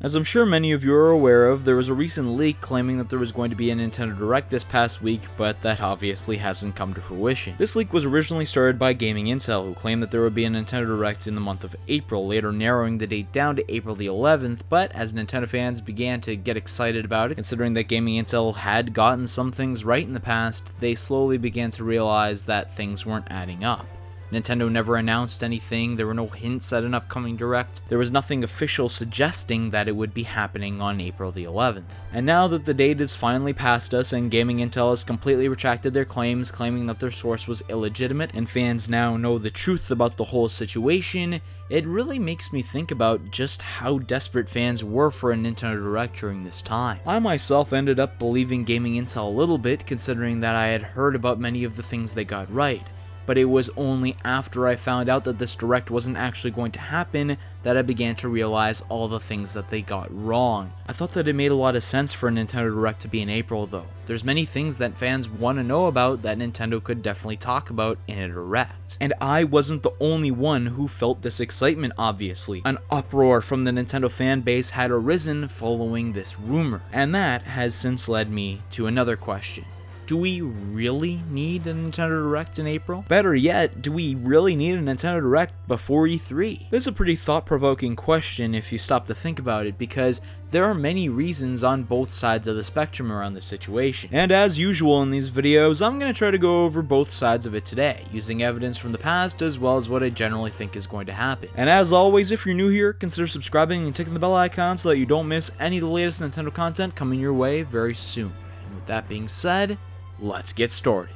As I'm sure many of you are aware of, there was a recent leak claiming that there was going to be a Nintendo Direct this past week, but that obviously hasn't come to fruition. This leak was originally started by Gaming Intel, who claimed that there would be a Nintendo Direct in the month of April, later narrowing the date down to April the 11th, but as Nintendo fans began to get excited about it, considering that Gaming Intel had gotten some things right in the past, they slowly began to realize that things weren't adding up. Nintendo never announced anything, there were no hints at an upcoming Direct, there was nothing official suggesting that it would be happening on April the 11th. And now that the date is finally past us and Gaming Intel has completely retracted their claims, claiming that their source was illegitimate, and fans now know the truth about the whole situation, it really makes me think about just how desperate fans were for a Nintendo Direct during this time. I myself ended up believing Gaming Intel a little bit, considering that I had heard about many of the things they got right. But it was only after I found out that this Direct wasn't actually going to happen that I began to realize all the things that they got wrong. I thought that it made a lot of sense for a Nintendo Direct to be in April though. There's many things that fans want to know about that Nintendo could definitely talk about in a Direct. And I wasn't the only one who felt this excitement, obviously. An uproar from the Nintendo fan base had arisen following this rumor. And that has since led me to another question. Do we really need a Nintendo Direct in April? Better yet, do we really need a Nintendo Direct before E3? This is a pretty thought-provoking question if you stop to think about it, because there are many reasons on both sides of the spectrum around this situation. And as usual in these videos, I'm going to try to go over both sides of it today, using evidence from the past as well as what I generally think is going to happen. And as always, if you're new here, consider subscribing and ticking the bell icon so that you don't miss any of the latest Nintendo content coming your way very soon. And with that being said, let's get started.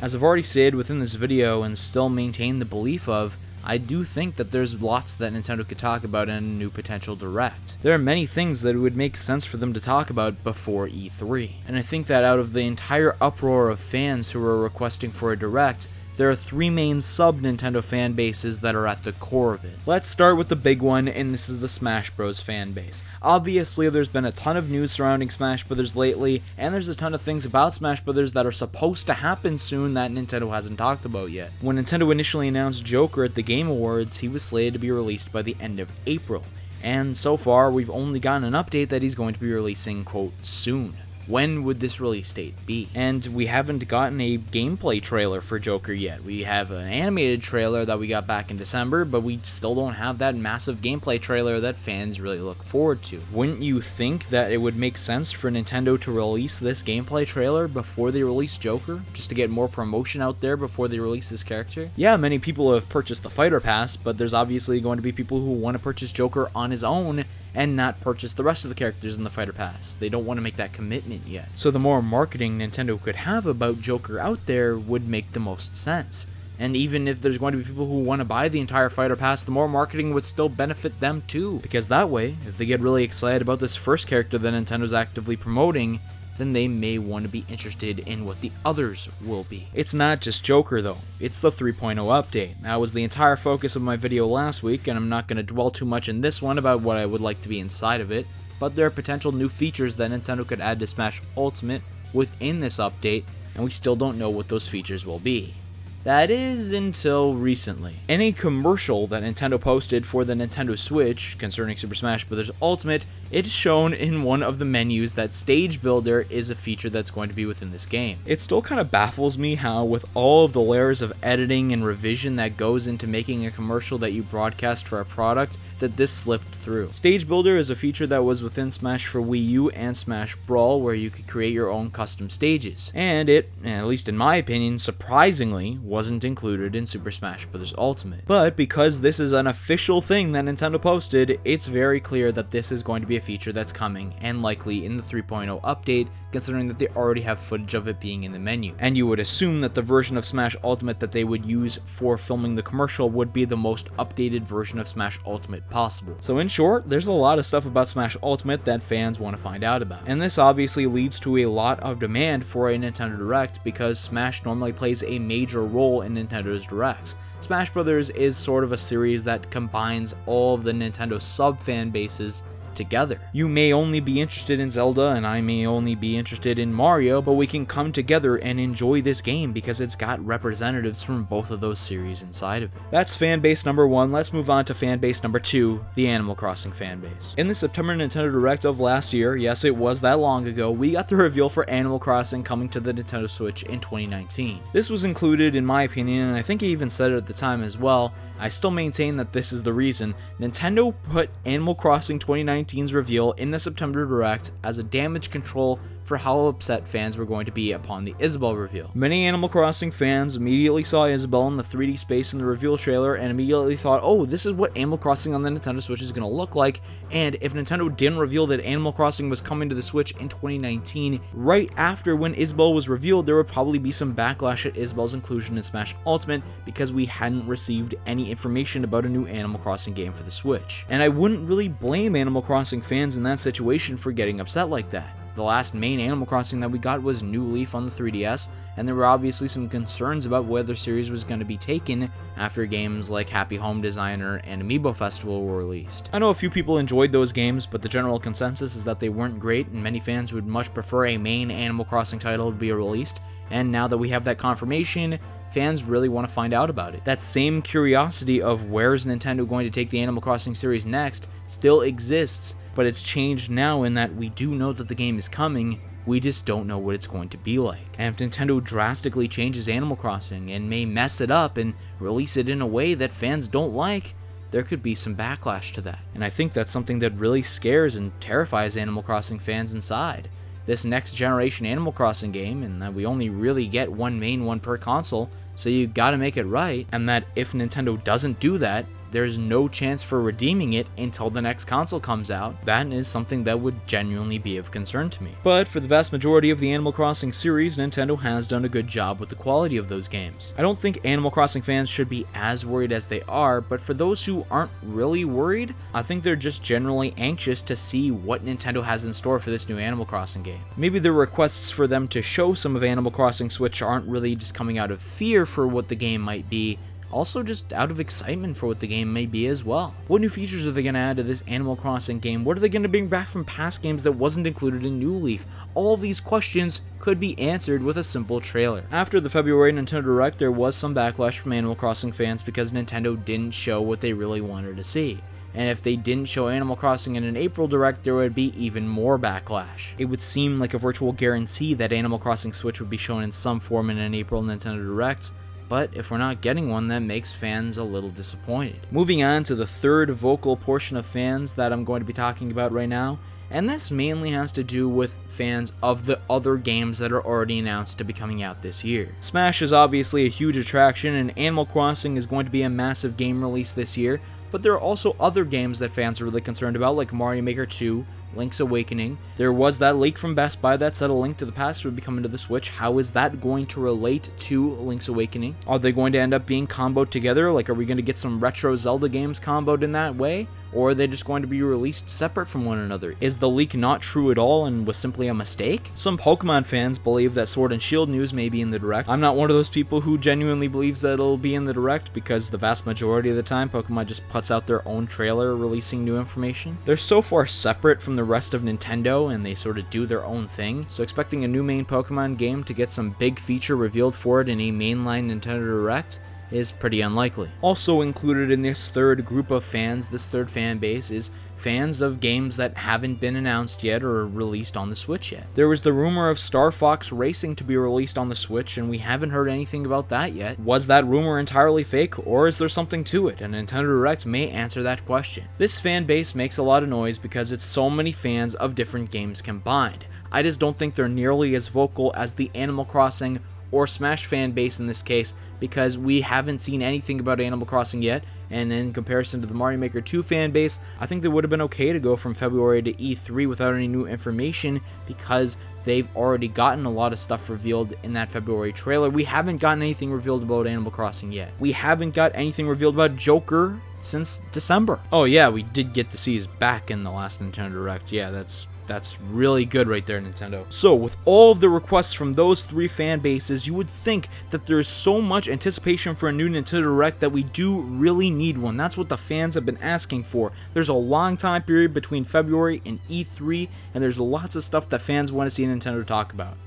As I've already stated within this video and still maintain the belief of, I do think that there's lots that Nintendo could talk about in a new potential Direct. There are many things that it would make sense for them to talk about before E3. And I think that out of the entire uproar of fans who are requesting for a Direct, there are three main sub-Nintendo fan bases that are at the core of it. Let's start with the big one, and this is the Smash Bros. Fan base. Obviously, there's been a ton of news surrounding Smash Bros. Lately, and there's a ton of things about Smash Bros. That are supposed to happen soon that Nintendo hasn't talked about yet. When Nintendo initially announced Joker at the Game Awards, he was slated to be released by the end of April. And so far, we've only gotten an update that he's going to be releasing, quote, soon. When would this release date be? And we haven't gotten a gameplay trailer for Joker yet. We have an animated trailer that we got back in December, but we still don't have that massive gameplay trailer that fans really look forward to. Wouldn't you think that it would make sense for Nintendo to release this gameplay trailer before they release Joker, just to get more promotion out there before they release this character? Yeah, many people have purchased the Fighter Pass, but there's obviously going to be people who want to purchase Joker on his own and not purchase the rest of the characters in the Fighter Pass. They don't want to make that commitment yet. So the more marketing Nintendo could have about Joker out there would make the most sense. And even if there's going to be people who want to buy the entire Fighter Pass, the more marketing would still benefit them too. Because that way, if they get really excited about this first character that Nintendo's actively promoting, then they may want to be interested in what the others will be. It's not just Joker though, it's the 3.0 update. That was the entire focus of my video last week, and I'm not going to dwell too much in this one about what I would like to be inside of it, but there are potential new features that Nintendo could add to Smash Ultimate within this update, and we still don't know what those features will be. That is, until recently. In a commercial that Nintendo posted for the Nintendo Switch concerning Super Smash Bros. Ultimate, it is shown in one of the menus that Stage Builder is a feature that's going to be within this game. It still kind of baffles me how, with all of the layers of editing and revision that goes into making a commercial that you broadcast for a product, that this slipped through. Stage Builder is a feature that was within Smash for Wii U and Smash Brawl, where you could create your own custom stages. And it, at least in my opinion, surprisingly, wasn't included in Super Smash Bros. Ultimate. But because this is an official thing that Nintendo posted, it's very clear that this is going to be a feature that's coming, and likely in the 3.0 update, considering that they already have footage of it being in the menu. And you would assume that the version of Smash Ultimate that they would use for filming the commercial would be the most updated version of Smash Ultimate possible. So in short, there's a lot of stuff about Smash Ultimate that fans want to find out about. And this obviously leads to a lot of demand for a Nintendo Direct, because Smash normally plays a major role in Nintendo's Directs. Smash Bros. Is sort of a series that combines all of the Nintendo sub-fan bases together. You may only be interested in Zelda and I may only be interested in Mario, but we can come together and enjoy this game because it's got representatives from both of those series inside of it. That's fanbase number 1. Let's move on to fanbase number 2, the Animal Crossing fanbase. In the September Nintendo Direct of last year, yes, it was that long ago, we got the reveal for Animal Crossing coming to the Nintendo Switch in 2019. This was included, in my opinion, and I think I even said it at the time as well, I still maintain that this is the reason Nintendo put Animal Crossing 2019's reveal in the September Direct as a damage control for how upset fans were going to be upon the Isabelle reveal. Many Animal Crossing fans immediately saw Isabelle in the 3D space in the reveal trailer and immediately thought, oh, this is what Animal Crossing on the Nintendo Switch is going to look like, and if Nintendo didn't reveal that Animal Crossing was coming to the Switch in 2019, right after when Isabelle was revealed, there would probably be some backlash at Isabelle's inclusion in Smash Ultimate because we hadn't received any information about a new Animal Crossing game for the Switch. And I wouldn't really blame Animal Crossing fans in that situation for getting upset like that. The last main Animal Crossing that we got was New Leaf on the 3DS, and there were obviously some concerns about where the series was going to be taken after games like Happy Home Designer and Amiibo Festival were released. I know a few people enjoyed those games, but the general consensus is that they weren't great, and many fans would much prefer a main Animal Crossing title to be released, and now that we have that confirmation, fans really want to find out about it. That same curiosity of where's Nintendo going to take the Animal Crossing series next still exists, but it's changed now in that we do know that the game is coming, we just don't know what it's going to be like. And if Nintendo drastically changes Animal Crossing and may mess it up and release it in a way that fans don't like, there could be some backlash to that. And I think that's something that really scares and terrifies Animal Crossing fans inside. This next generation Animal Crossing game, and that we only really get one main one per console, so you gotta make it right, and that if Nintendo doesn't do that, there's no chance for redeeming it until the next console comes out. That is something that would genuinely be of concern to me. But for the vast majority of the Animal Crossing series, Nintendo has done a good job with the quality of those games. I don't think Animal Crossing fans should be as worried as they are, but for those who aren't really worried, I think they're just generally anxious to see what Nintendo has in store for this new Animal Crossing game. Maybe the requests for them to show some of Animal Crossing Switch aren't really just coming out of fear for what the game might be, also just out of excitement for what the game may be as well. What new features are they going to add to this Animal Crossing game? What are they going to bring back from past games that wasn't included in New Leaf? All of these questions could be answered with a simple trailer. After the February Nintendo Direct, there was some backlash from Animal Crossing fans because Nintendo didn't show what they really wanted to see. And if they didn't show Animal Crossing in an April Direct, there would be even more backlash. It would seem like a virtual guarantee that Animal Crossing Switch would be shown in some form in an April Nintendo Direct, but if we're not getting one, that makes fans a little disappointed. Moving on to the third vocal portion of fans that I'm going to be talking about right now, and this mainly has to do with fans of the other games that are already announced to be coming out this year. Smash is obviously a huge attraction, and Animal Crossing is going to be a massive game release this year, but there are also other games that fans are really concerned about, like Mario Maker 2, Link's Awakening. There was that leak from Best Buy that said A Link to the Past would be coming to the Switch. How is that going to relate to Link's Awakening? Are they going to end up being comboed together? Like, are we going to get some retro Zelda games comboed in that way? Or are they just going to be released separate from one another? Is the leak not true at all and was simply a mistake? Some Pokemon fans believe that Sword and Shield news may be in the Direct. I'm not one of those people who genuinely believes that it'll be in the Direct because the vast majority of the time Pokemon just puts out their own trailer releasing new information. They're so far separate from the rest of Nintendo and they sort of do their own thing, so expecting a new main Pokemon game to get some big feature revealed for it in a mainline Nintendo Direct is pretty unlikely. Also included in this third group of fans, this third fan base, is fans of games that haven't been announced yet or released on the Switch yet. There was the rumor of Star Fox Racing to be released on the Switch, and we haven't heard anything about that yet. Was that rumor entirely fake, or is there something to it? And Nintendo Direct may answer that question. This fan base makes a lot of noise because it's so many fans of different games combined. I just don't think they're nearly as vocal as the Animal Crossing or Smash fan base in this case, because we haven't seen anything about Animal Crossing yet, and in comparison to the Mario Maker 2 fan base, I think they would have been okay to go from February to E3 without any new information, because they've already gotten a lot of stuff revealed in that February trailer. We haven't gotten anything revealed about Animal Crossing yet. We haven't got anything revealed about Joker since December. Oh yeah, we did get to see his back in the last Nintendo Direct. Yeah, that's That's really good right there, Nintendo. So with all of the requests from those 3 fan bases, you would think that there's so much anticipation for a new Nintendo Direct that we do really need one. That's what the fans have been asking for. There's a long time period between February and E3, and there's lots of stuff that fans want to see Nintendo talk about.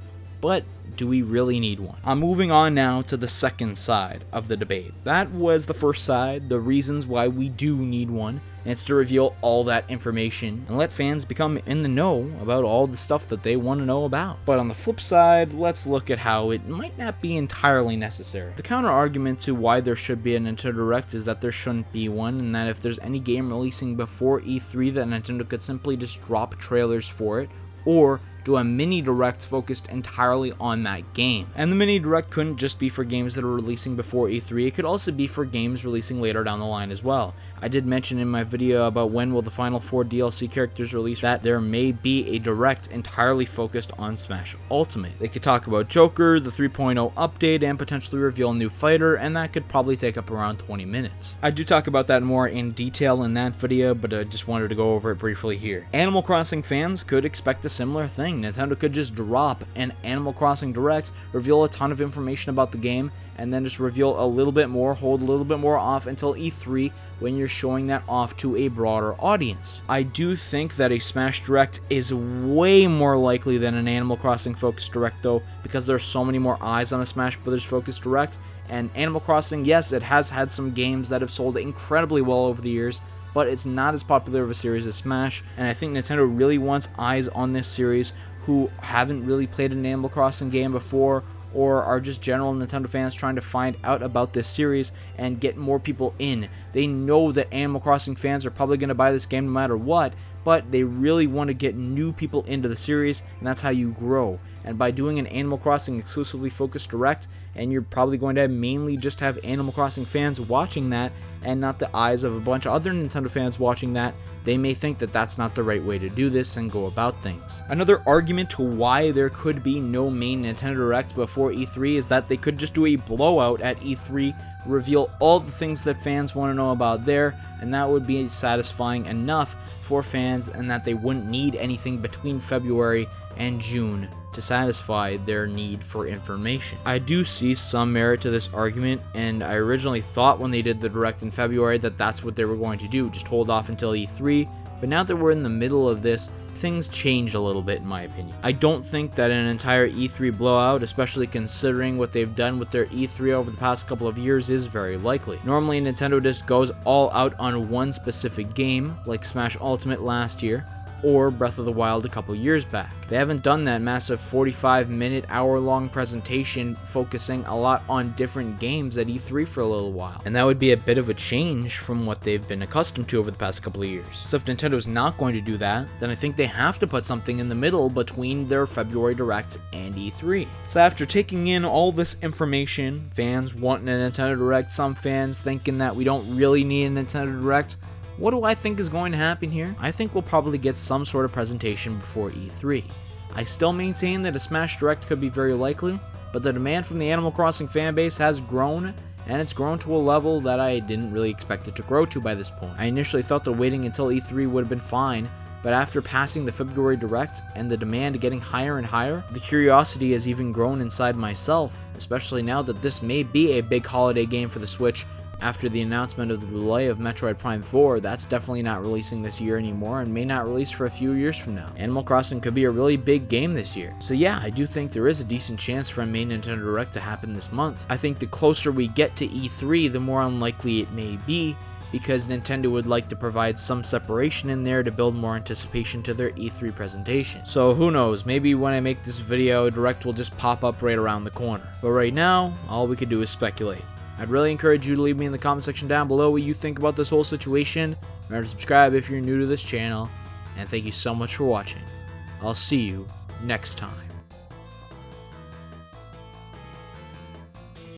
But do we really need one? I'm moving on now to the second side of the debate. That was the first side, the reasons why we do need one, and it's to reveal all that information and let fans become in the know about all the stuff that they want to know about. But on the flip side, let's look at how it might not be entirely necessary. The counter argument to why there should be a Nintendo Direct is that there shouldn't be one, and that if there's any game releasing before E3, that Nintendo could simply just drop trailers for it, or do a mini direct focused entirely on that game. And the mini direct couldn't just be for games that are releasing before E3, it could also be for games releasing later down the line as well. I did mention in my video about when will the final 4 DLC characters release that there may be a direct entirely focused on Smash Ultimate. They could talk about Joker, the 3.0 update, and potentially reveal a new fighter, and that could probably take up around 20 minutes. I do talk about that more in detail in that video, but I just wanted to go over it briefly here. Animal Crossing fans could expect a similar thing. Nintendo could just drop an Animal Crossing Direct, reveal a ton of information about the game, and then just reveal a little bit more, hold a little bit more off until E3 when you're showing that off to a broader audience. I do think that a Smash Direct is way more likely than an Animal Crossing focused Direct though, because there's so many more eyes on a Smash Brothers focused Direct, and Animal Crossing, yes, it has had some games that have sold incredibly well over the years, but it's not as popular of a series as Smash, and I think Nintendo really wants eyes on this series who haven't really played an Animal Crossing game before, or are just general Nintendo fans trying to find out about this series and get more people in. They know that Animal Crossing fans are probably going to buy this game no matter what, but they really want to get new people into the series, and that's how you grow. And by doing an Animal Crossing exclusively focused Direct, and you're probably going to mainly just have Animal Crossing fans watching that, and not the eyes of a bunch of other Nintendo fans watching that, they may think that that's not the right way to do this and go about things. Another argument to why there could be no main Nintendo Direct before E3 is that they could just do a blowout at E3, reveal all the things that fans want to know about there, and that would be satisfying enough for fans, and that they wouldn't need anything between February and June to satisfy their need for information. I do see some merit to this argument, and I originally thought when they did the Direct in February that that's what they were going to do, just hold off until E3, but now that we're in the middle of this, things changed a little bit in my opinion. I don't think that an entire E3 blowout, especially considering what they've done with their E3 over the past couple of years, is very likely. Normally Nintendo just goes all out on one specific game, like Smash Ultimate last year, or Breath of the Wild a couple years back. They haven't done that massive 45-minute, hour-long presentation focusing a lot on different games at E3 for a little while, and that would be a bit of a change from what they've been accustomed to over the past couple of years. So if Nintendo's not going to do that, then I think they have to put something in the middle between their February Direct and E3. So after taking in all this information, fans wanting a Nintendo Direct, some fans thinking that we don't really need a Nintendo Direct, what do I think is going to happen here? I think we'll probably get some sort of presentation before E3. I still maintain that a Smash Direct could be very likely, but the demand from the Animal Crossing fanbase has grown, and it's grown to a level that I didn't really expect it to grow to by this point. I initially thought that waiting until E3 would have been fine, but after passing the February Direct and the demand getting higher and higher, the curiosity has even grown inside myself, especially now that this may be a big holiday game for the Switch. After the announcement of the delay of Metroid Prime 4, that's definitely not releasing this year anymore and may not release for a few years from now. Animal Crossing could be a really big game this year. So yeah, I do think there is a decent chance for a main Nintendo Direct to happen this month. I think the closer we get to E3, the more unlikely it may be, because Nintendo would like to provide some separation in there to build more anticipation to their E3 presentation. So who knows, maybe when I make this video, a Direct will just pop up right around the corner. But right now, all we can do is speculate. I'd really encourage you to leave me in the comment section down below what you think about this whole situation. Remember to subscribe if you're new to this channel, and thank you so much for watching. I'll see you next time.